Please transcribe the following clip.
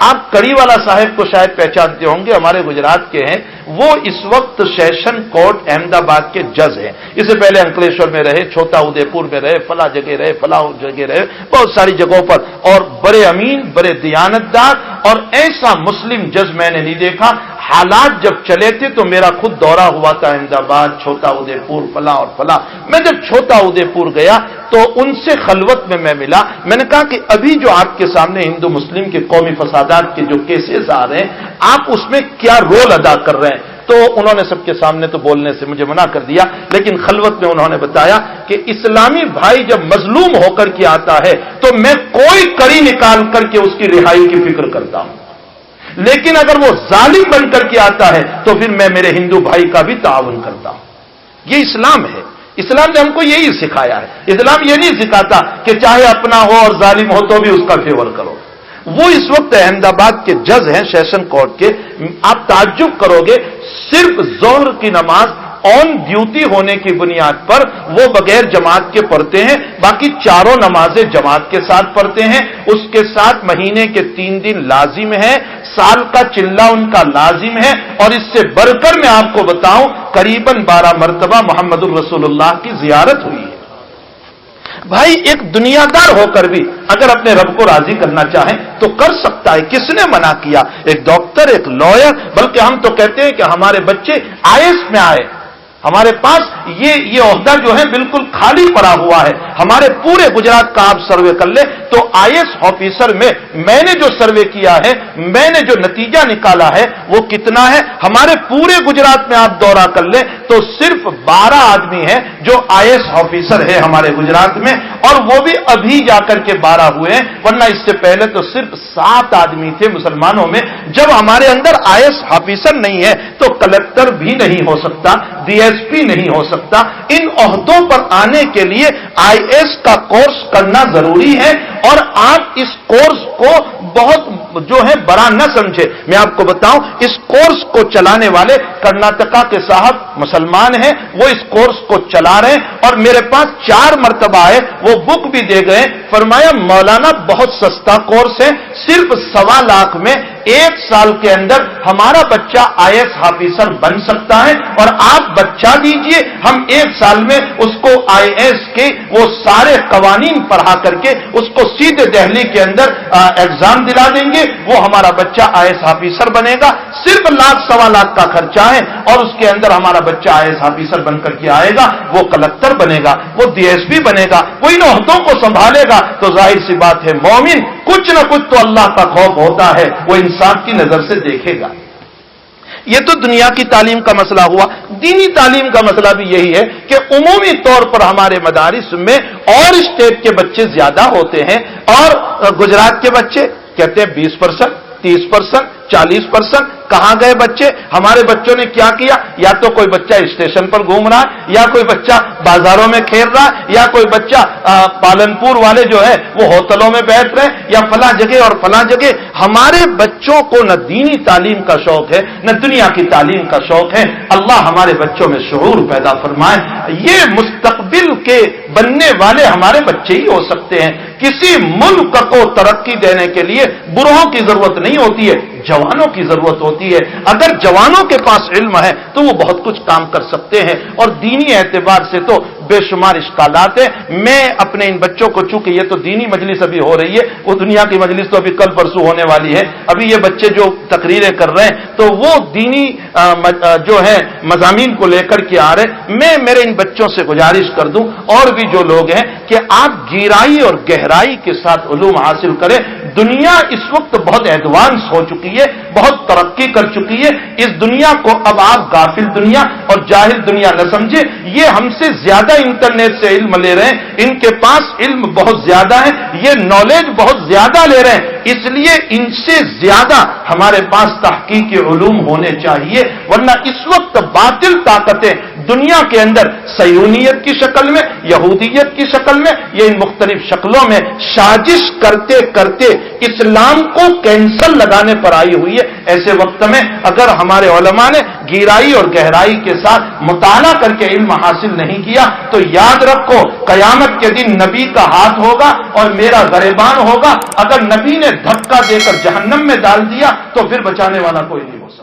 آپ कड़ी वाला साहब को शायद पहचानते होंगे, हमारे गुजरात के हैं। वो इस वक्त सेशन कोर्ट अहमदाबाद के जज हैं। इससे पहले अंकलेश्वर में रहे, छोटा उदयपुर में रहे, फला जगह रहे, फला जगह रहे, बहुत सारी जगहों पर, और बड़े अमीन, बड़े दियानतदार, और ऐसा मुस्लिम जज मैंने नहीं देखा। हालात जब चले थे तो मेरा खुद दौरा हुआ था अहमदाबाद, छोटा उदयपुर, फला और फला। मैं जब छोटा उदयपुर गया तो उनसे खलवत में मैं मिला। मैंने कहा कि अभी जो आपके सामने हिंदू मुस्लिम के कौमी फसादात के जो केसेस आ रहे हैं, आप उसमें क्या रोल अदा कर रहे हैं? तो उन्होंने सबके सामने तो बोलने से मुझे मना कर दिया, लेकिन खलवत में उन्होंने बताया कि इस्लामी भाई जब मजलूम होकर के आता है तो मैं कोई कड़ी निकाल करके उसकी रिहाई की फिक्र करता हूं, लेकिन अगर वो जालिम बन करके आता है तो फिर मैं मेरे हिंदू भाई का भी ताउन करता हूं। ये इस्लाम है। इस्लाम ने हमको यही सिखाया है। इस्लाम ये नहीं सिखाता कि चाहे अपना हो और जालिम हो तो भी उसका फेवर करो। वो इस वक्त अहमदाबाद के जज हैं, सेशन कोर्ट के। आप ताज्जुब करोगे, सिर्फ जोहर की नमाज ऑन ड्यूटी होने की बुनियाद पर वो बगैर जमात के पढ़ते हैं, बाकी चारों नमाजें जमात के साथ पढ़ते हैं। उसके साथ महीने के 3 दिन लाजिम है, साल का चिल्ला उनका लाजिम है, और इससे बढ़कर मैं आपको बताऊं, करीबन 12 मरतबा मोहम्मदुर रसूलुल्लाह की जियारत हुई है। भाई एक दुनियादार होकर भी अगर अपने रब को राजी करना चाहे तो कर सकता है। किसने मना किया? एक डॉक्टर, एक लॉयर, बल्कि हम तो कहते हैं कि हमारे बच्चे आईएएस में आए। हमारे पास ये ओहदा जो है बिल्कुल खाली पड़ा हुआ है। हमारे पूरे गुजरात का आप सर्वे कर ले तो आईएएस ऑफिसर में मैंने जो सर्वे किया है, मैंने जो नतीजा निकाला है वो कितना है? हमारे पूरे गुजरात में आप दौरा कर ले तो सिर्फ 12 आदमी हैं जो आईएएस ऑफिसर है हमारे गुजरात में, और वो भी अभी जाकर के 12 हुए हैं, वरना इससे पहले तो सिर्फ 7 आदमी थे मुसलमानों में। जब हमारे अंदर आईएएस ऑफिसर नहीं है तो कलेक्टर भी नहीं हो सकता, डीएसपी नहीं हो सकता। इन ओहदों पर आने के लिए आईएएस का कोर्स करना जरूरी है, और आप इस कोर्स को बहुत जो है बड़ा न समझे। मैं आपको बताऊं, इस कोर्स को चलाने वाले कर्नाटका के साहब मुसलमान हैं, वो इस कोर्स को चला रहे हैं, और मेरे पास 4 मरतबा आए, वो बुक भी दे गए। फरमाया मौलाना बहुत सस्ता कोर्स है, सिर्फ 1.25 लाख में 1 साल के अंदर हमारा बच्चा आईएएस ऑफिसर बन सकता है, और आप बच्चा दीजिए, हम 1 साल में उसको आईएएस के वो सारे कवानीन पढ़ा करके उसको सीधे दिल्ली के अंदर एग्जाम दिला देंगे, वो हमारा बच्चा आईएएस ऑफिसर बनेगा। सिर्फ 1.25 लाख का खर्चा है, और उसके अंदर हमारा बच्चा आईएएस ऑफिसर बनकर के आएगा, वो कलेक्टर बनेगा, वो डीएसपी बनेगा, वो इन ओहदों को संभालेगा। तो जाहिर सी बात है, मोमिन कुछ न कुछ तो अल्लाह का खौफ होता है, वो इंसान की नजर से देखेगा। ये तो दुनिया की तालीम का मसला हुआ। दीनी तालीम का मसला भी यही है कि उमूमी तौर पर हमारे मदारिस में और स्टेट के बच्चे ज्यादा होते हैं, और गुजरात के बच्चे कहते हैं 20%, 30%, 40%। कहां गए बच्चे? हमारे बच्चों ने क्या किया? या तो कोई बच्चा स्टेशन पर घूम रहा है, या कोई बच्चा बाजारों में खेल रहा है, या कोई बच्चा पालनपुर वाले जो है वो होटलों में बैठ रहे हैं, या फला जगह और फला जगह। हमारे बच्चों को न दीनी तालीम का शौक है, न दुनिया की तालीम का शौक है। अल्लाह हमारे बच्चों में शऊर पैदा फरमाए। ये मुस्तकबिल के बनने वाले हमारे बच्चे ही हो सकते हैं। किसी मुल्क को तरक्की देने के लिए बुढ़ों की जरूरत नहीं होती है, जवानों की जरूरत होती है। अगर जवानों के पास इल्म है तो वो बहुत कुछ काम कर सकते हैं, और दीनी एतबार से तो बेशुमार इश्कालात है। मैं अपने इन बच्चों को, चूंकि ये तो दीनी मजलिस अभी हो रही है, वो दुनिया की मजलिस तो अभी कल परसों होने वाली है। अभी ये बच्चे जो तकरीरें कर रहे हैं तो वो दीनी जो है मजामीन को लेकर के आ रहे। मैं मेरे इन बच्चों से गुजारिश कर दूं, और भी जो लोग हैं, कि आप गहराई और गहराई के साथ उलूम हासिल करें। दुनिया इस वक्त बहुत एडवांस हो चुकी है, बहुत तरक्की कर चुकी है। इस दुनिया को अब आप गाफिल दुनिया और जाहिल दुनिया न समझे। ये हमसे ज्यादा इंटरनेट से इल्म ले रहे हैं, इनके पास इल्म बहुत ज्यादा है, ये नॉलेज बहुत ज्यादा ले रहे हैं, इसलिए इनसे ज्यादा हमारे पास तहकीकी उलूम होने चाहिए। वरना इस वक्त बातिल ताकतें दुनिया के अंदर सयूनियत की शक्ल में, यहूदियत की शक्ल में, ये इन मुख्तलिफ शक्लों में साजिश करते करते इस्लाम को कैंसर लगाने पर आई हुई है। ऐसे वक्त में अगर हमारे उलमा ने गहराई और गहराई के ساتھ مطالعہ کر کے علم حاصل نہیں کیا تو یاد رکھو قیامت کے دن نبی کا ہاتھ ہوگا اور میرا گریبان ہوگا. اگر نبی نے دھکا دے کر جہنم میں ڈال دیا تو پھر بچانے والا کوئی نہیں ہو سکتا.